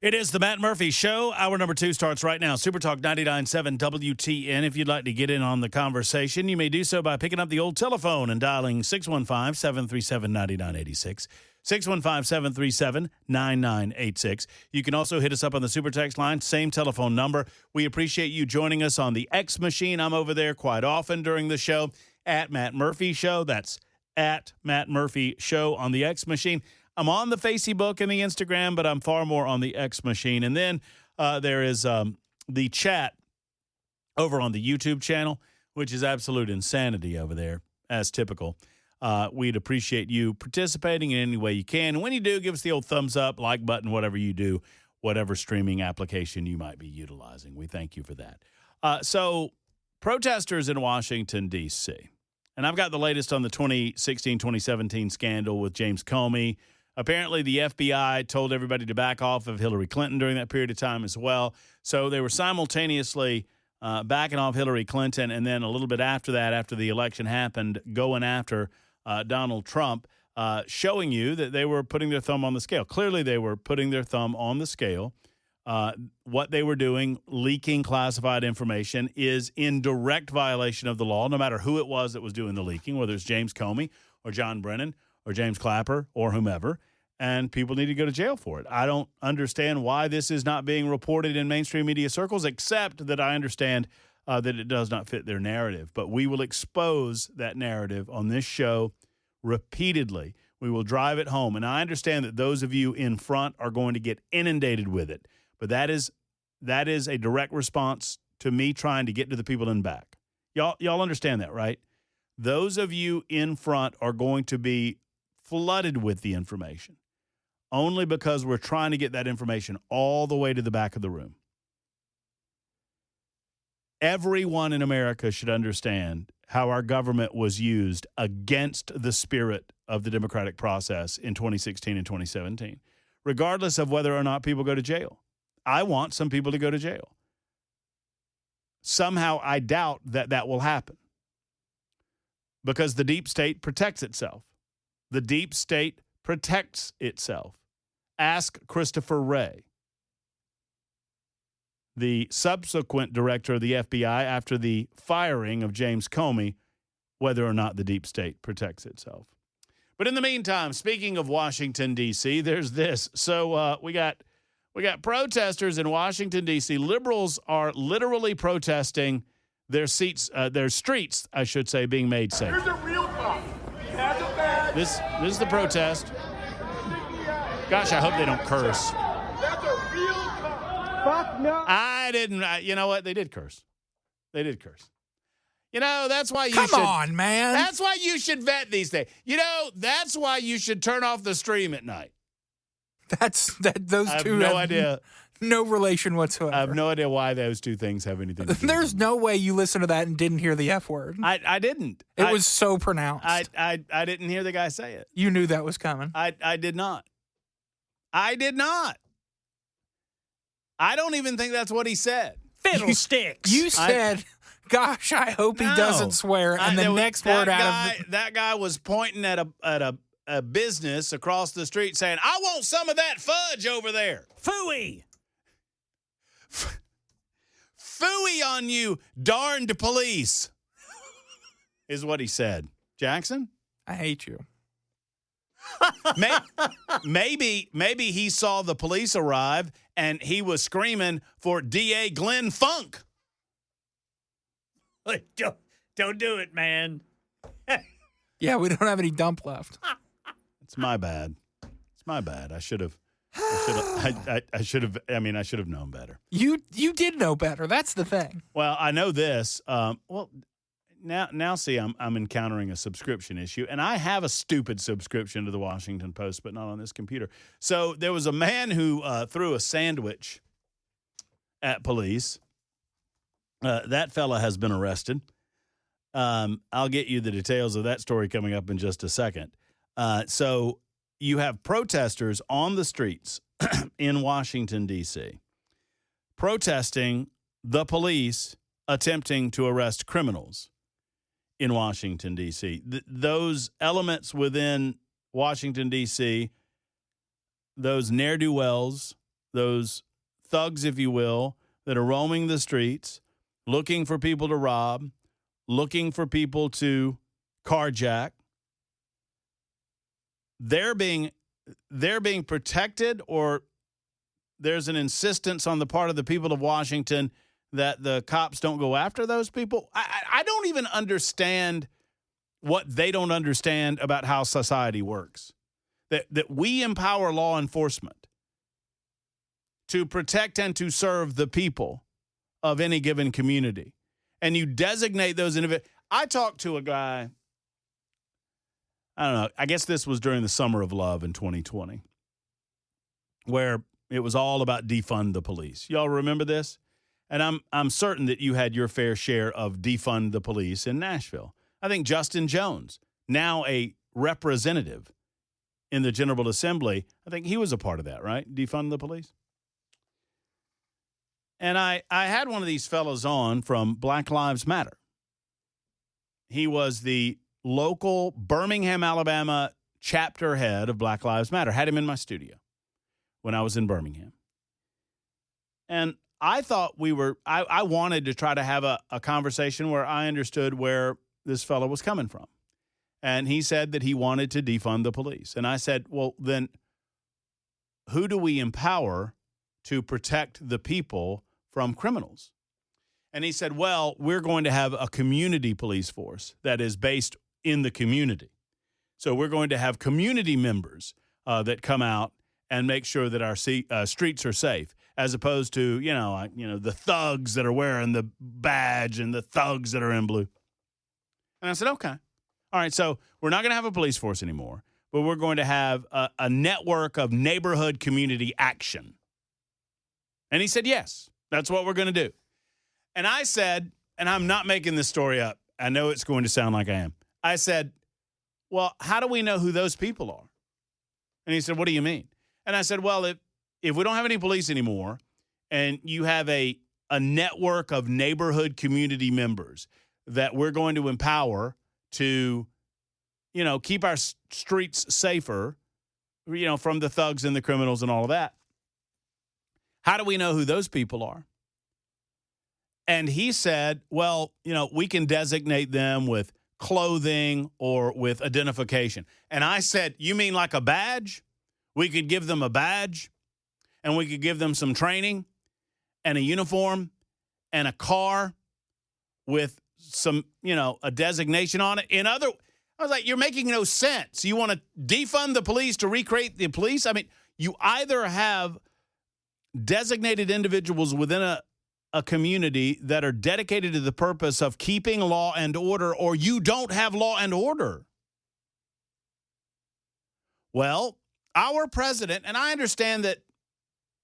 It is the Matt Murphy Show. Hour number 2 starts right now. Supertalk 99.7 WTN. If you'd like to get in on the conversation, you may do so by picking up the old telephone and dialing 615-737-9986. 615-737-9986. You can also hit us up on the Super Text line, same telephone number. We appreciate you joining us on the X machine. I'm over there quite often during the show at Matt Murphy Show. That's at Matt Murphy Show on the X machine. I'm on the Facebook and the Instagram, but I'm far more on the X machine. And then there is the chat over on the YouTube channel, which is absolute insanity over there, as typical. We'd appreciate you participating in any way you can. And when you do, give us the old thumbs up, like button, whatever you do, whatever streaming application you might be utilizing. We thank you for that. So protesters in Washington, D.C., and I've got the latest on the 2016-2017 scandal with James Comey. Apparently, the FBI told everybody to back off of Hillary Clinton during that period of time as well. So they were simultaneously backing off Hillary Clinton, and then a little bit after that, after the election happened, going after Donald Trump, showing you that they were putting their thumb on the scale. Clearly, they were putting their thumb on the scale. What they were doing, leaking classified information, is in direct violation of the law, no matter who it was that was doing the leaking, whether it's James Comey or John Brennan or James Clapper or whomever, and people need to go to jail for it. I don't understand why this is not being reported in mainstream media circles, except that I understand that it does not fit their narrative. But we will expose that narrative on this show repeatedly. We will drive it home. And I understand that those of you in front are going to get inundated with it. But that is a direct response to me trying to get to the people in back. Y'all understand that, right? Those of you in front are going to be flooded with the information only because we're trying to get that information all the way to the back of the room. Everyone in America should understand how our government was used against the spirit of the democratic process in 2016 and 2017, regardless of whether or not people go to jail. I want some people to go to jail. Somehow I doubt that that will happen because the deep state protects itself. The deep state protects itself. Ask Christopher Wray, the subsequent director of the FBI after the firing of James Comey, whether or not the deep state protects itself. But in the meantime, speaking of Washington, D.C., there's this. So we got protesters in Washington, D.C. Liberals are literally protesting their streets, I should say, being made safe. Here's a real cop. He has a badge. This is the protest. Gosh, I hope they don't curse. That's a real cop. Fuck no. I didn't. You know what? They did curse. They did curse. You know, that's why you Come should. on, man. That's why you should vet these things. You know, that's why you should turn off the stream at night. Those I have two no have idea. no relation whatsoever. I have no idea why those two things have anything to do with There's it. no way you listened to that and didn't hear the F word. I didn't. It was so pronounced. I didn't hear the guy say it. You knew that was coming. I did not. I did not. I don't even think that's what he said. Fiddlesticks. You said, gosh, I hope he No. doesn't swear. And the next word out of that guy was pointing at a business across the street saying, I want some of that fudge over there. Phooey. Phooey on you, darned police, is what he said. Jackson? I hate you. Maybe he saw the police arrive and he was screaming for DA Glenn Funk. Don't do it, man. Yeah, we don't have any dump left. It's my bad. It's my bad. I should have. I should have known better. You did know better. That's the thing. Well, I know this. Now see, I'm encountering a subscription issue, and I have a stupid subscription to the Washington Post, but not on this computer. So there was a man who threw a sandwich at police. That fella has been arrested. I'll get you the details of that story coming up in just a second. So you have protesters on the streets in Washington, D.C., protesting the police attempting to arrest criminals in Washington, D.C. Those elements within Washington, D.C., those ne'er-do-wells those thugs, if you will, that are roaming the streets, looking for people to rob, looking for people to carjack. They're being protected, or there's an insistence on the part of the people of Washington that the cops don't go after those people. I don't even understand what they don't understand about how society works. That we empower law enforcement to protect and to serve the people of any given community. And you designate those individuals. I talked to a guy, I don't know, I guess this was during the Summer of Love in 2020, where it was all about defund the police. Y'all remember this? And I'm certain that you had your fair share of defund the police in Nashville. I think Justin Jones, now a representative in the General Assembly, I think he was a part of that, right? Defund the police. And I had one of these fellows on from Black Lives Matter. He was the local Birmingham, Alabama chapter head of Black Lives Matter. Had him in my studio when I was in Birmingham. And I thought I wanted to try to have a conversation where I understood where this fellow was coming from. And he said that he wanted to defund the police. And I said, well, then who do we empower to protect the people from criminals? And he said, well, we're going to have a community police force that is based in the community. So we're going to have community members that come out and make sure that our streets are safe, as opposed to, the thugs that are wearing the badge and the thugs that are in blue. And I said, okay. All right, so we're not going to have a police force anymore, but we're going to have a network of neighborhood community action. And he said, yes, that's what we're going to do. And I said, and I'm not making this story up. I know it's going to sound like I am. I said, well, how do we know who those people are? And he said, what do you mean? And I said, well, if we don't have any police anymore and you have a network of neighborhood community members that we're going to empower to, keep our streets safer, from the thugs and the criminals and all of that, how do we know who those people are? And he said, well, we can designate them with clothing or with identification. And I said, you mean like a badge? We could give them a badge, and we could give them some training and a uniform and a car with some, a designation on it. I was like, you're making no sense. You want to defund the police to recreate the police? I mean, you either have designated individuals within a community that are dedicated to the purpose of keeping law and order, or you don't have law and order. Well, our president, and I understand that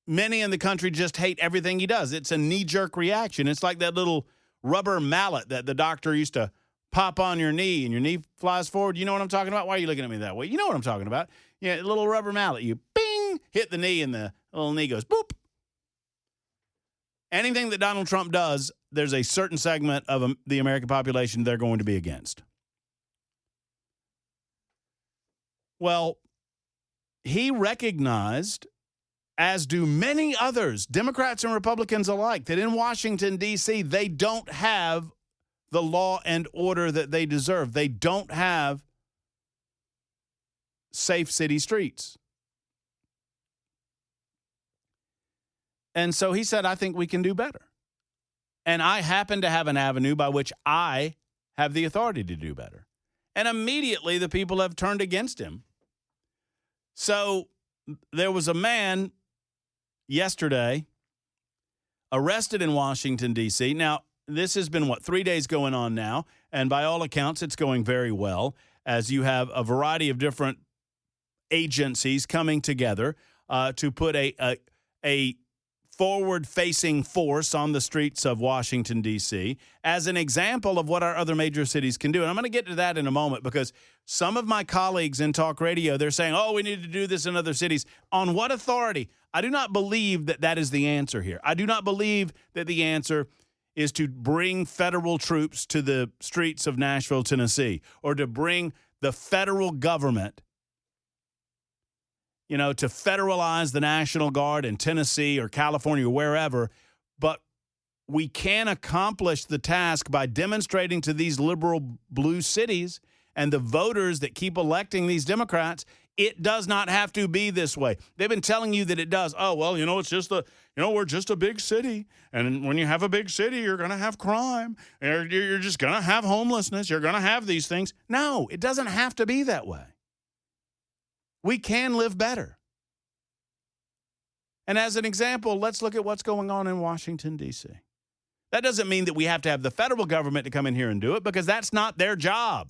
many in the country just hate everything he does. It's a knee-jerk reaction. It's like that little rubber mallet that the doctor used to pop on your knee and your knee flies forward. You know what I'm talking about? Why are you looking at me that way? You know what I'm talking about. Yeah, a little rubber mallet. You bing, hit the knee and the little knee goes boop. Anything that Donald Trump does, there's a certain segment of the American population they're going to be against. Well, he recognized, as do many others, Democrats and Republicans alike, that in Washington, D.C., they don't have the law and order that they deserve. They don't have safe city streets. And so he said, I think we can do better. And I happen to have an avenue by which I have the authority to do better. And immediately the people have turned against him. So there was a man yesterday arrested in Washington, D.C. Now, this has been, 3 days going on now? And by all accounts, it's going very well, as you have a variety of different agencies coming together to put a forward-facing force on the streets of Washington, D.C., as an example of what our other major cities can do. And I'm going to get to that in a moment, because some of my colleagues in talk radio, they're saying, we need to do this in other cities. On what authority? I do not believe that that is the answer here. I do not believe that the answer is to bring federal troops to the streets of Nashville, Tennessee, or to bring the federal government to federalize the National Guard in Tennessee or California or wherever, but we can accomplish the task by demonstrating to these liberal blue cities and the voters that keep electing these Democrats, it does not have to be this way. They've been telling you that it does. Oh, well, it's just we're just a big city. And when you have a big city, you're going to have crime. You're just going to have homelessness. You're going to have these things. No, it doesn't have to be that way. We can live better. And as an example, let's look at what's going on in Washington, D.C. That doesn't mean that we have to have the federal government to come in here and do it, because that's not their job.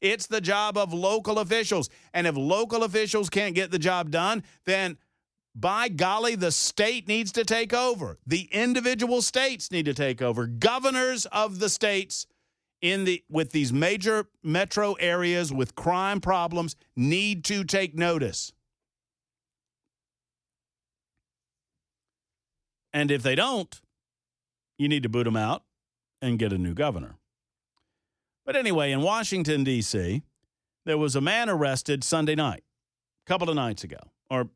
It's the job of local officials. And if local officials can't get the job done, then by golly, the state needs to take over. The individual states need to take over. Governors of the states with these major metro areas with crime problems need to take notice. And if they don't, you need to boot them out and get a new governor. But anyway, in Washington, D.C., there was a man arrested Sunday night, a couple of nights ago, or,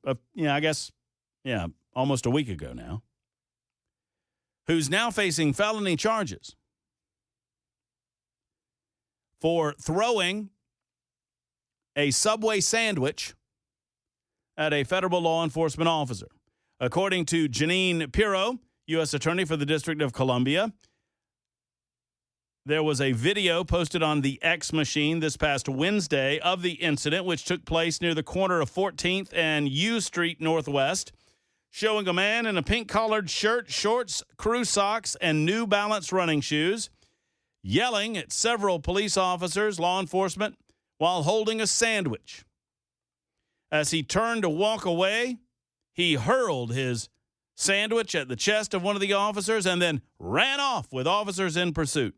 almost a week ago now, who's now facing felony charges for throwing a Subway sandwich at a federal law enforcement officer. According to Janine Pirro, U.S. Attorney for the District of Columbia, there was a video posted on the X machine this past Wednesday of the incident, which took place near the corner of 14th and U Street Northwest, showing a man in a pink-collared shirt, shorts, crew socks, and New Balance running shoes, yelling at several police officers, law enforcement, while holding a sandwich. As he turned to walk away, he hurled his sandwich at the chest of one of the officers and then ran off with officers in pursuit.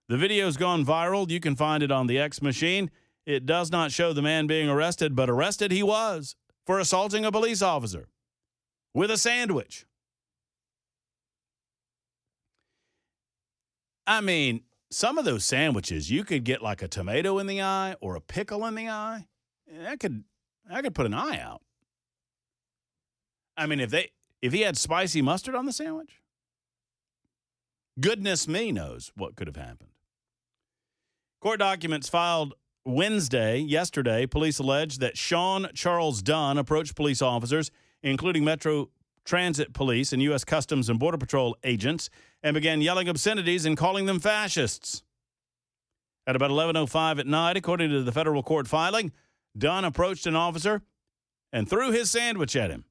The video's gone viral. You can find it on the X machine. It does not show the man being arrested, but arrested he was for assaulting a police officer with a sandwich. I mean, some of those sandwiches, you could get like a tomato in the eye or a pickle in the eye. That could put an eye out. I mean, if he had spicy mustard on the sandwich, goodness me knows what could have happened. Court documents filed yesterday, police alleged that Sean Charles Dunn approached police officers, including Metro Transit Police and U.S. Customs and Border Patrol agents, and began yelling obscenities and calling them fascists. At about 11:05 at night, according to the federal court filing, Dunn approached an officer and threw his sandwich at him.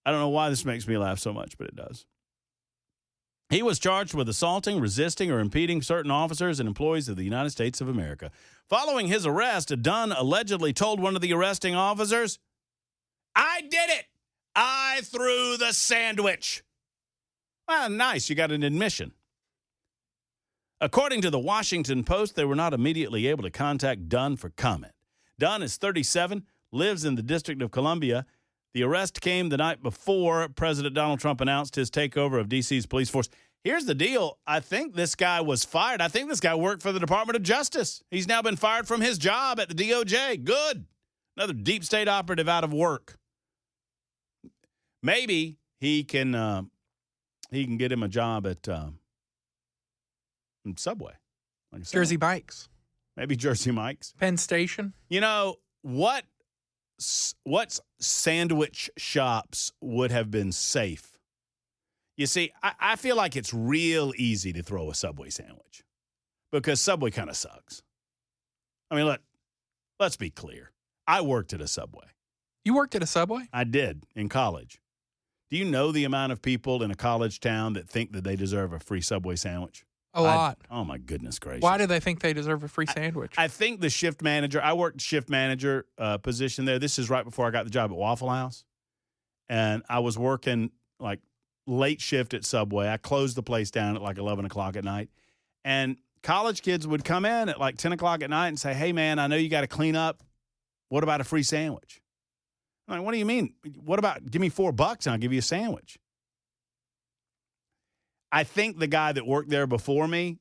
I don't know why this makes me laugh so much, but it does. He was charged with assaulting, resisting, or impeding certain officers and employees of the United States of America. Following his arrest, Dunn allegedly told one of the arresting officers, "I did it! I threw the sandwich." Well, nice. You got an admission. According to the Washington Post, they were not immediately able to contact Dunn for comment. Dunn is 37, lives in the District of Columbia. The arrest came the night before President Donald Trump announced his takeover of D.C.'s police force. Here's the deal. I think this guy was fired. I think this guy worked for the Department of Justice. He's now been fired from his job at the DOJ. Good. Another deep state operative out of work. Maybe he can get him a job at Subway. Like Jersey Mike's. Maybe Jersey Mike's. Penn Station. You know, what sandwich shops would have been safe? You see, I feel like it's real easy to throw a Subway sandwich because Subway kind of sucks. I mean, let's be clear. I worked at a Subway. You worked at a Subway? I did in college. Do you know the amount of people in a college town that think that they deserve a free Subway sandwich? A lot. Oh, my goodness gracious. Why do they think they deserve a free sandwich? I think the shift manager, I worked shift manager position there. This is right before I got the job at Waffle House. And I was working like late shift at Subway. I closed the place down at like 11 o'clock at night. And college kids would come in at like 10 o'clock at night and say, "Hey, man, I know you got to clean up. What about a free sandwich?" I'm like, "What do you mean? What about give me $4 and I'll give you a sandwich?" I think the guy that worked there before me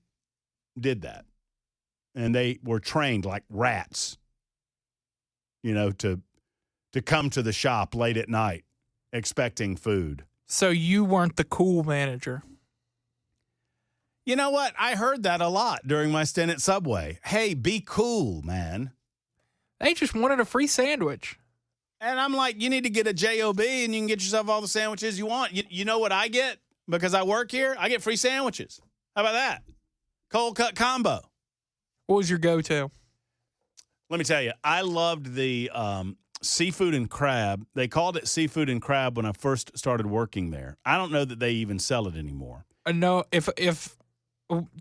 did that. And they were trained like rats, to to come to the shop late at night expecting food. So you weren't the cool manager. You know what? I heard that a lot during my stint at Subway. Hey, be cool, man. They just wanted a free sandwich. And I'm like, you need to get a JOB and you can get yourself all the sandwiches you want. You know what I get? Because I work here, I get free sandwiches. How about that? Cold cut combo. What was your go-to? Let me tell you, I loved the seafood and crab. They called it seafood and crab when I first started working there. I don't know that they even sell it anymore. No, if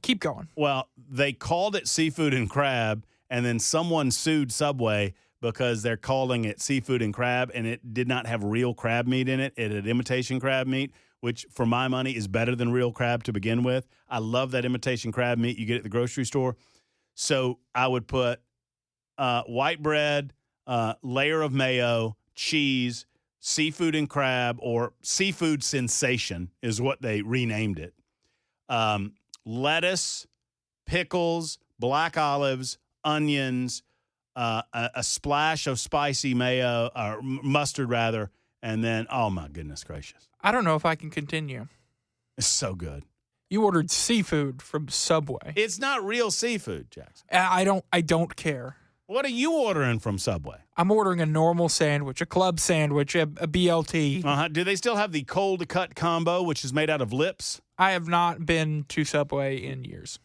keep going. Well, they called it seafood and crab, and then someone sued Subway because they're calling it seafood and crab, and it did not have real crab meat in it. It had imitation crab meat, which, for my money, is better than real crab to begin with. I love that imitation crab meat you get at the grocery store. So I would put white bread, layer of mayo, cheese, seafood and crab, or seafood sensation is what they renamed it. Lettuce, pickles, black olives, onions, a splash of spicy mayo, or mustard rather, and then, oh my goodness gracious. I don't know if I can continue. It's so good. You ordered seafood from Subway. It's not real seafood, Jackson. I don't care. What are you ordering from Subway? I'm ordering a normal sandwich, a club sandwich, a BLT. Uh-huh. Do they still have the cold cut combo, which is made out of lips? I have not been to Subway in years.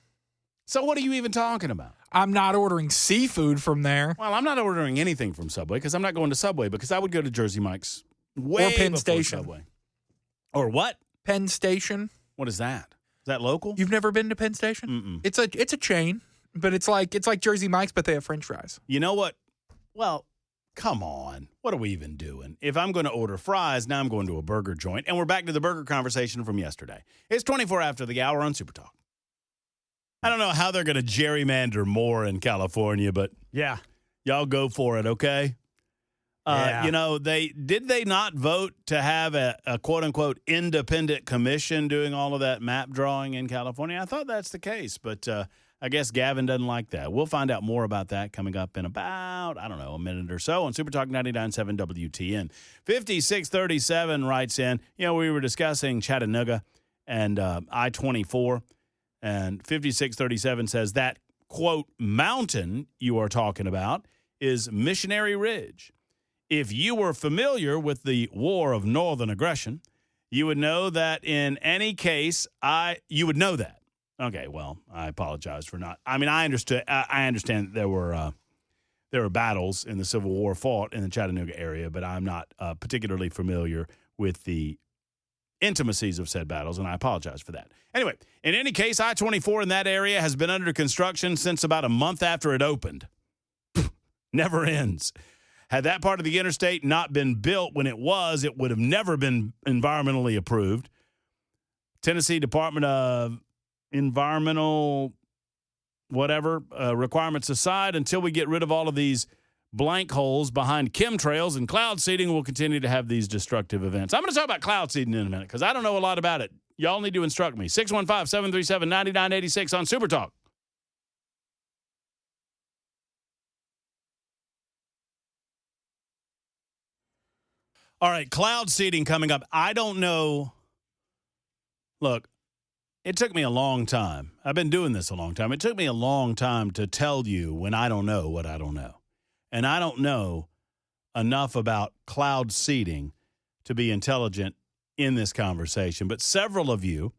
So what are you even talking about? I'm not ordering seafood from there. Well, I'm not ordering anything from Subway because I'm not going to Subway because I would go to Jersey Mike's way Or Penn before Station. Subway. Or what? Penn Station. What is that? Is that local? You've never been to Penn Station? Mm-mm. It's a chain, but it's like Jersey Mike's, but they have French fries. You know what? Well, come on. What are we even doing? If I'm going to order fries, now I'm going to a burger joint. And we're back to the burger conversation from yesterday. It's 24 after the hour on Super Talk. I don't know how they're going to gerrymander more in California, but Yeah. y'all go for it, okay? Yeah. You know, they not vote to have a quote-unquote independent commission doing all of that map drawing in California? I thought that's the case, but I guess Gavin doesn't like that. We'll find out more about that coming up in about, I don't know, a minute or so on Super Talk 99.7 WTN. 5637 writes in, we were discussing Chattanooga and I-24, and 5637 says that, quote, mountain you are talking about is Missionary Ridge. If you were familiar with the War of Northern Aggression, you would know that in any case, you would know that. Okay, well, I apologize for not. I mean, I understand there were battles in the Civil War fought in the Chattanooga area, but I'm not particularly familiar with the intimacies of said battles, and I apologize for that. Anyway, in any case, I-24 in that area has been under construction since about a month after it opened. Never ends. Had that part of the interstate not been built when it would have never been environmentally approved. Tennessee Department of Environmental requirements aside, until we get rid of all of these blank holes behind chemtrails and cloud seeding, we'll continue to have these destructive events. I'm going to talk about cloud seeding in a minute because I don't know a lot about it. Y'all need to instruct me. 615-737-9986 on Super Talk. All right, cloud seeding coming up. I don't know. Look, it took me a long time. I've been doing this a long time. It took me a long time to tell you when I don't know what I don't know. And I don't know enough about cloud seeding to be intelligent in this conversation. But several of you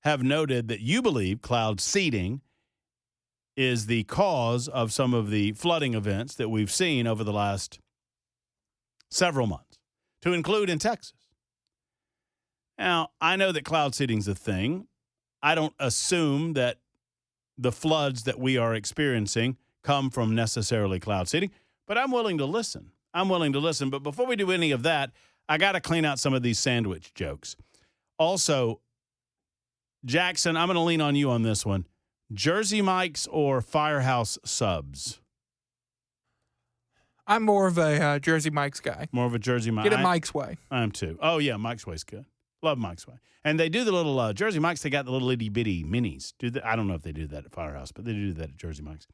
have noted that you believe cloud seeding is the cause of some of the flooding events that we've seen over the last several months, to include in Texas. Now, I know that cloud seeding is a thing. I don't assume that the floods that we are experiencing come from necessarily cloud seeding, but I'm willing to listen. But before we do any of that, I got to clean out some of these sandwich jokes. Also, Jackson, I'm going to lean on you on this one. Jersey Mike's or Firehouse Subs? I'm more of a Jersey Mike's guy. More of a Jersey Mike. Get it Mike's way. I am too. Oh, yeah, Mike's Way's good. Love Mike's Way. And they do the little Jersey Mike's. They got the little itty-bitty minis. I don't know if they do that at Firehouse, but they do that at Jersey Mike's.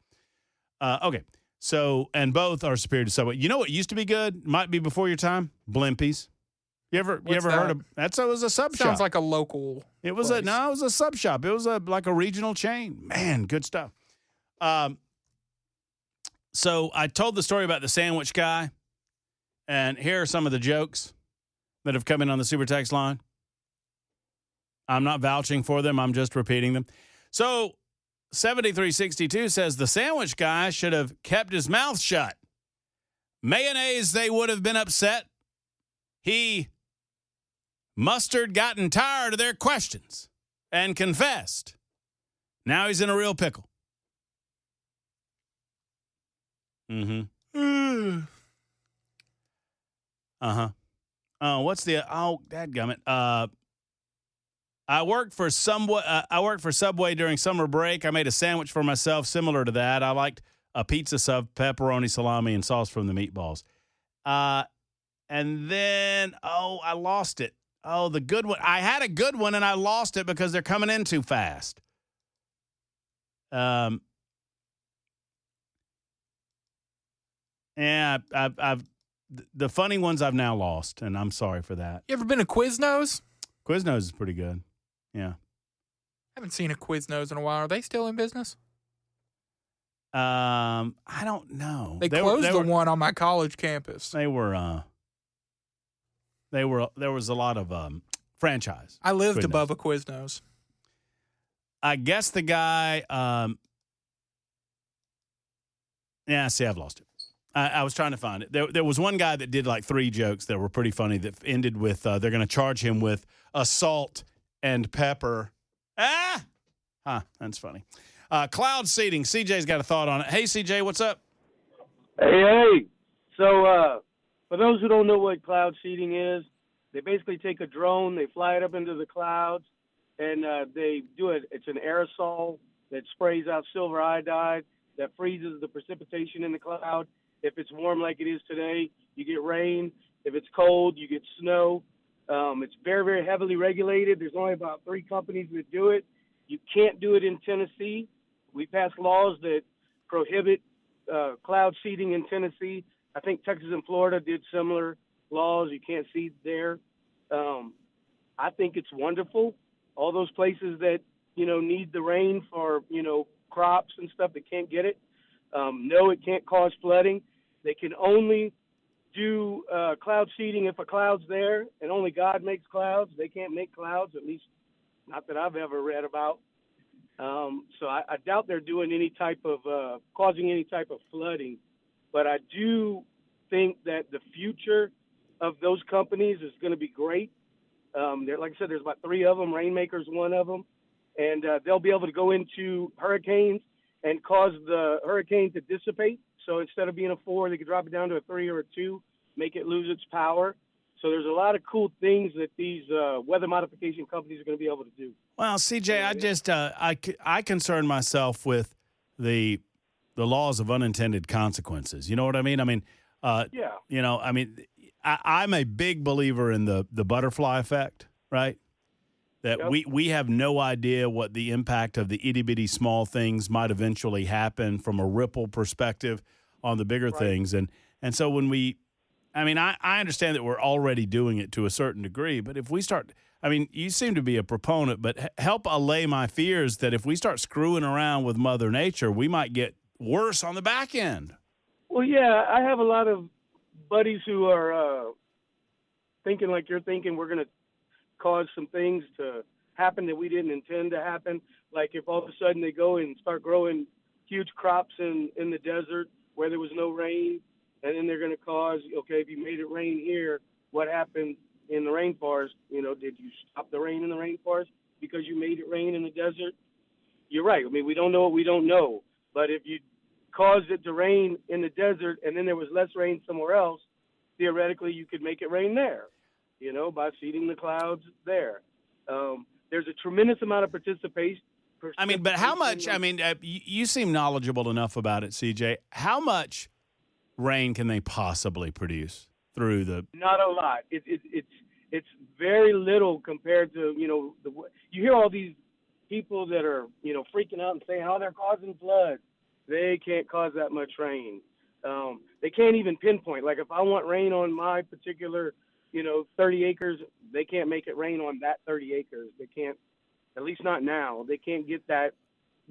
Okay, So, and both are superior to Subway. You know what used to be good? Might be before your time. Blimpies. You ever What's heard that? of? It was a sub shop. Sounds like a local. It was place. it was a sub shop. It was like a regional chain. Man, good stuff. So I told the story about the sandwich guy, and here are some of the jokes that have come in on the Super Text line. I'm not vouching for them. I'm just repeating them. So 7362 says the sandwich guy should have kept his mouth shut. Mayonnaise, they would have been upset. Mustard gotten tired of their questions and confessed. Now he's in a real pickle. Mm-hmm. Uh-huh. What's the dadgummit. I worked for Subway during summer break. I made a sandwich for myself similar to that. I liked a pizza sub, pepperoni, salami, and sauce from the meatballs. And then I lost it. Oh, the good one. I had a good one and I lost it because they're coming in too fast. Yeah, I've the funny ones I've now lost, and I'm sorry for that. You ever been to Quiznos? Quiznos is pretty good. Yeah. Haven't seen a Quiznos in a while. Are they still in business? I don't know. They closed the one on my college campus. There was a lot of franchise. I lived Quiznos. above a Quiznos. I guess the guy I've lost it. I was trying to find it. There was one guy that did like 3 jokes that were pretty funny that ended with they're going to charge him with assault and pepper. That's funny. Cloud seeding. CJ's got a thought on it. Hey, CJ, what's up? Hey. So for those who don't know what cloud seeding is, they basically take a drone, they fly it up into the clouds, and they do it. It's an aerosol that sprays out silver iodide that freezes the precipitation in the cloud. If it's warm like it is today, you get rain. If it's cold, you get snow. It's very, very heavily regulated. There's only about 3 companies that do it. You can't do it in Tennessee. We passed laws that prohibit cloud seeding in Tennessee. I think Texas and Florida did similar laws. You can't seed there. I think it's wonderful. All those places that, need the rain for, crops and stuff that can't get it. No, it can't cause flooding. They can only do cloud seeding if a cloud's there, and only God makes clouds. They can't make clouds, at least not that I've ever read about. So I doubt they're doing any type of causing any type of flooding. But I do think that the future of those companies is going to be great. Like I said, there's about 3 of them. Rainmaker's one of them. And they'll be able to go into hurricanes and cause the hurricane to dissipate. So instead of being a 4, they could drop it down to a 3 or a 2, make it lose its power. So there's a lot of cool things that these weather modification companies are going to be able to do. Well, CJ, I just I concern myself with the laws of unintended consequences. You know what I mean? I mean, Yeah. I'm a big believer in the butterfly effect, right? That Yep. we have no idea what the impact of the itty-bitty small things might eventually happen from a ripple perspective on the bigger things. And so when I understand that we're already doing it to a certain degree, but if we start – you seem to be a proponent, but help allay my fears that if we start screwing around with Mother Nature, we might get worse on the back end. Well, yeah, I have a lot of buddies who are thinking like you're thinking. We're going to cause some things to happen that we didn't intend to happen. Like if all of a sudden they go and start growing huge crops in the desert where there was no rain, and then they're going to cause, okay, if you made it rain here, what happened in the rainforest? Did you stop the rain in the rainforest because you made it rain in the desert? You're right. We don't know what we don't know. But if you caused it to rain in the desert and then there was less rain somewhere else, theoretically you could make it rain there, by seeding the clouds there. There's a tremendous amount of participation. But how much? You seem knowledgeable enough about it, CJ. How much rain can they possibly produce through the? Not a lot. It's very little compared to you hear all these people that are freaking out and saying, oh, they're causing floods. They can't cause that much rain. They can't even pinpoint. Like if I want rain on my particular, 30 acres, they can't make it rain on that 30 acres. They can't, at least not now. They can't get that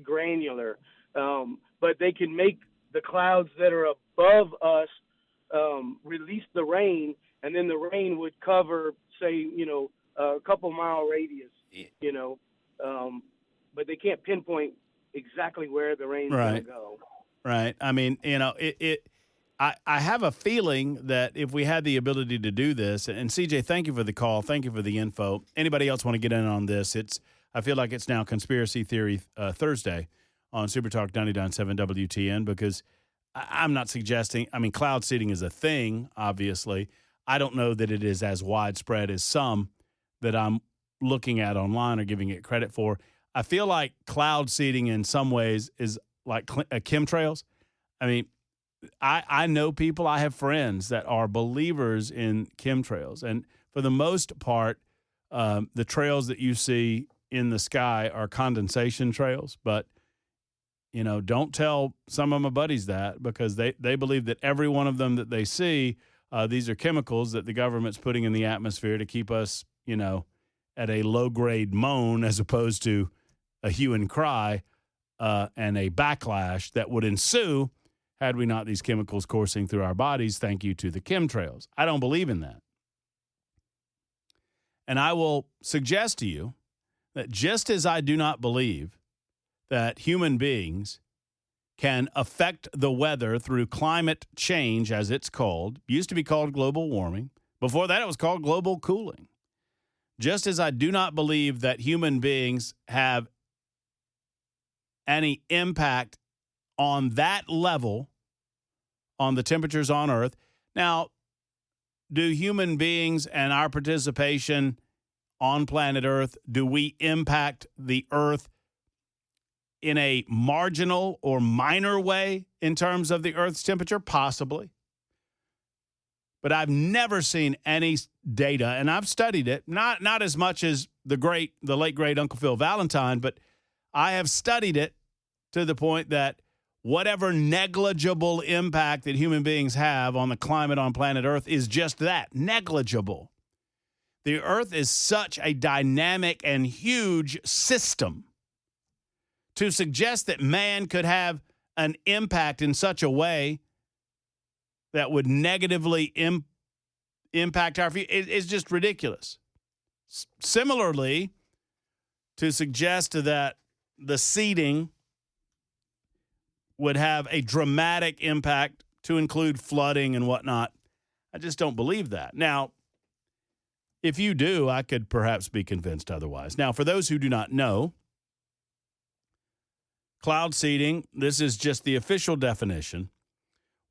granular. But they can make the clouds that are above us release the rain, and then the rain would cover, say, a couple mile radius, but they can't pinpoint exactly where the rain's going to go. Right. I mean, I have a feeling that if we had the ability to do this, and CJ, thank you for the call. Thank you for the info. Anybody else want to get in on this? I feel like it's now Conspiracy Theory Thursday on Super Talk 99.7 WTN, because I'm not suggesting, cloud seeding is a thing, obviously. I don't know that it is as widespread as some that I'm looking at online or giving it credit for. I feel like cloud seeding in some ways is like chemtrails. I mean, I know people, I have friends that are believers in chemtrails. And for the most part, the trails that you see in the sky are condensation trails. But, don't tell some of my buddies that, because they believe that every one of them that they see, these are chemicals that the government's putting in the atmosphere to keep us, at a low-grade moan as opposed to a hue and cry and a backlash that would ensue had we not these chemicals coursing through our bodies, thank you to the chemtrails. I don't believe in that. And I will suggest to you that just as I do not believe that human beings can affect the weather through climate change, as it's called, used to be called global warming. Before that, it was called global cooling. Just as I do not believe that human beings have any impact on that level on the temperatures on Earth. Now, do human beings and our participation on planet Earth, do we impact the Earth in a marginal or minor way in terms of the Earth's temperature? Possibly. But I've never seen any data, and I've studied it, not as much as the late great Uncle Phil Valentine, but I have studied it to the point that whatever negligible impact that human beings have on the climate on planet Earth is just that, negligible. The Earth is such a dynamic and huge system. To suggest that man could have an impact in such a way that would negatively impact our future is just ridiculous. Similarly, to suggest that the seeding would have a dramatic impact to include flooding and whatnot, I just don't believe that. Now, if you do, I could perhaps be convinced otherwise. Now, for those who do not know, cloud seeding, this is just the official definition.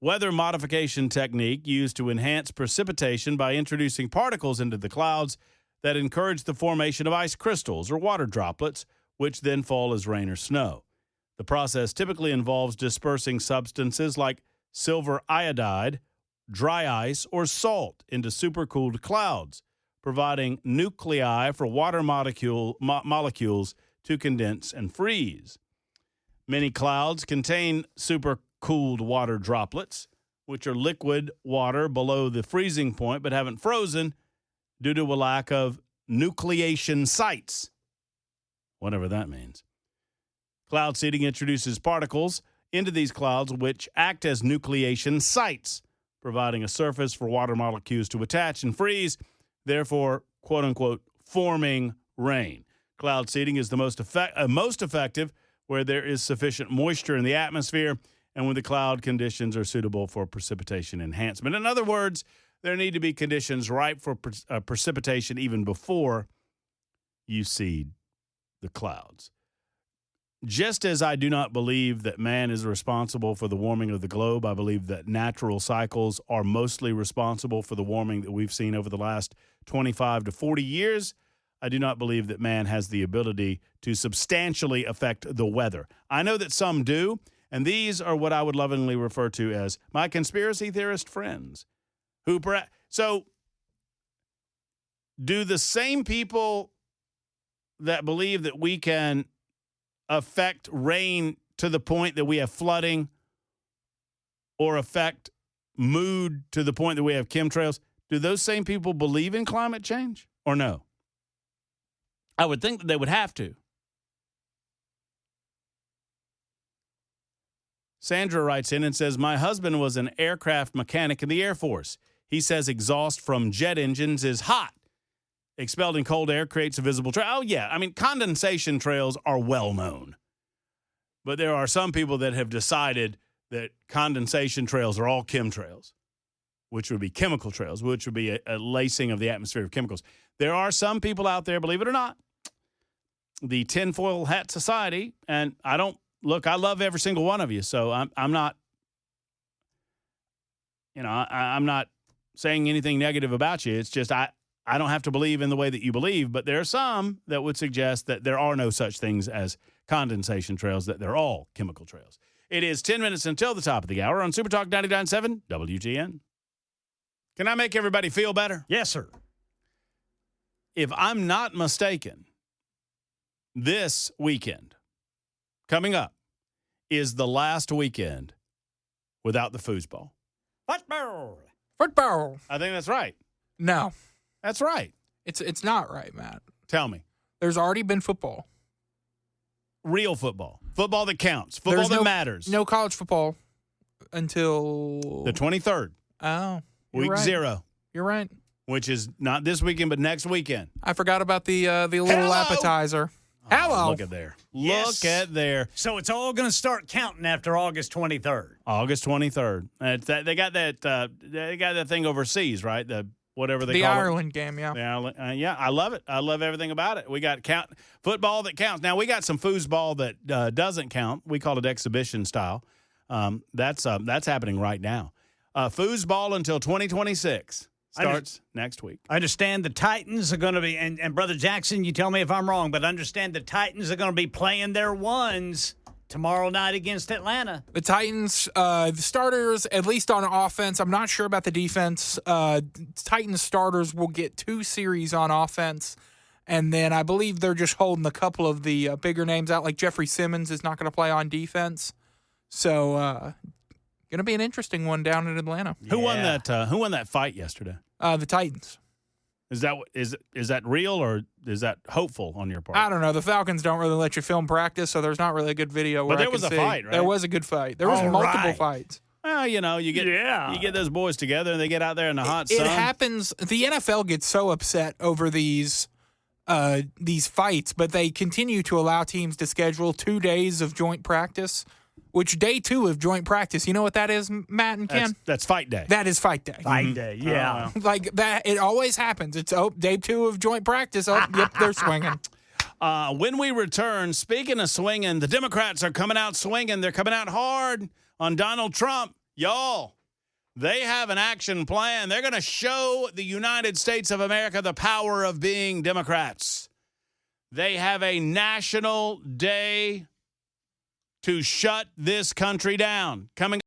Weather modification technique used to enhance precipitation by introducing particles into the clouds that encourage the formation of ice crystals or water droplets, which then fall as rain or snow. The process typically involves dispersing substances like silver iodide, dry ice, or salt into supercooled clouds, providing nuclei for water molecules to condense and freeze. Many clouds contain supercooled water droplets, which are liquid water below the freezing point but haven't frozen due to a lack of nucleation sites, whatever that means. Cloud seeding introduces particles into these clouds which act as nucleation sites, providing a surface for water molecules to attach and freeze, therefore, quote-unquote, forming rain. Cloud seeding is the most effective where there is sufficient moisture in the atmosphere and when the cloud conditions are suitable for precipitation enhancement. In other words, there need to be conditions ripe for precipitation even before you seed the clouds. Just as I do not believe that man is responsible for the warming of the globe, I believe that natural cycles are mostly responsible for the warming that we've seen over the last 25 to 40 years. I do not believe that man has the ability to substantially affect the weather. I know that some do, and these are what I would lovingly refer to as my conspiracy theorist friends. So, do the same people that believe that we can affect rain to the point that we have flooding or affect mood to the point that we have chemtrails, do those same people believe in climate change or no? I would think that they would have to. Sandra writes in and says, my husband was an aircraft mechanic in the Air Force. He says exhaust from jet engines is hot. Expelled in cold air creates a visible trail. Oh, yeah. I mean, condensation trails are well known. But there are some people that have decided that condensation trails are all chemtrails, which would be chemical trails, which would be a lacing of the atmosphere of chemicals. There are some people out there, believe it or not, the tinfoil hat society, and I love every single one of you, so I'm not, I'm not saying anything negative about you. It's just I don't have to believe in the way that you believe, but there are some that would suggest that there are no such things as condensation trails, that they're all chemical trails. It is 10 minutes until the top of the hour on Super Talk 99.7 WGN. Can I make everybody feel better? Yes, sir. If I'm not mistaken, this weekend coming up is the last weekend without the foosball. Football. I think that's right. No, That's right. it's not right, Matt. Tell me. There's already been football. Real football. Football that counts. Football There's that matters. No college football until The 23rd, Oh, you're week right. 0, You're right. which is not this weekend, but next weekend. I forgot about the little Hello. appetizer. Oh, Hello. look at there. Yes. Look at there. So it's all going to start counting after August 23rd. August 23rd. They got that thing overseas, right? Whatever they The call it. Ireland game, yeah. Yeah, I love it. I love everything about it. We got football that counts. Now we got some foosball that doesn't count. We call it exhibition style. That's happening right now. Foosball until 2026 starts next week. I understand the Titans are going to be, and Brother Jackson, you tell me if I'm wrong, but understand the Titans are going to be playing their ones tomorrow night against Atlanta. The Titans, the starters, at least on offense, I'm not sure about the defense. Titans starters will get 2 series on offense, and then I believe they're just holding a couple of the bigger names out, like Jeffrey Simmons is not going to play on defense. So, going to be an interesting one down in Atlanta. Who won that fight yesterday? The Titans. Is that real or is that hopeful on your part? I don't know. The Falcons don't really let you film practice, so there's not really a good video. But where there I can was a see. fight, right? There was a good fight. There was All multiple right. fights. Well, you get those boys together and they get out there in the hot sun. It happens. The NFL gets so upset over these fights, but they continue to allow teams to schedule 2 days of joint practice. Which day 2 of joint practice? You know what that is, Matt and Ken? That's fight day. That is fight day. Fight day, yeah. Like that, it always happens. It's day 2 of joint practice. Oh, yep, they're swinging. When we return, speaking of swinging, the Democrats are coming out swinging. They're coming out hard on Donald Trump. Y'all, they have an action plan. They're going to show the United States of America the power of being Democrats. They have a national day to shut this country down. Coming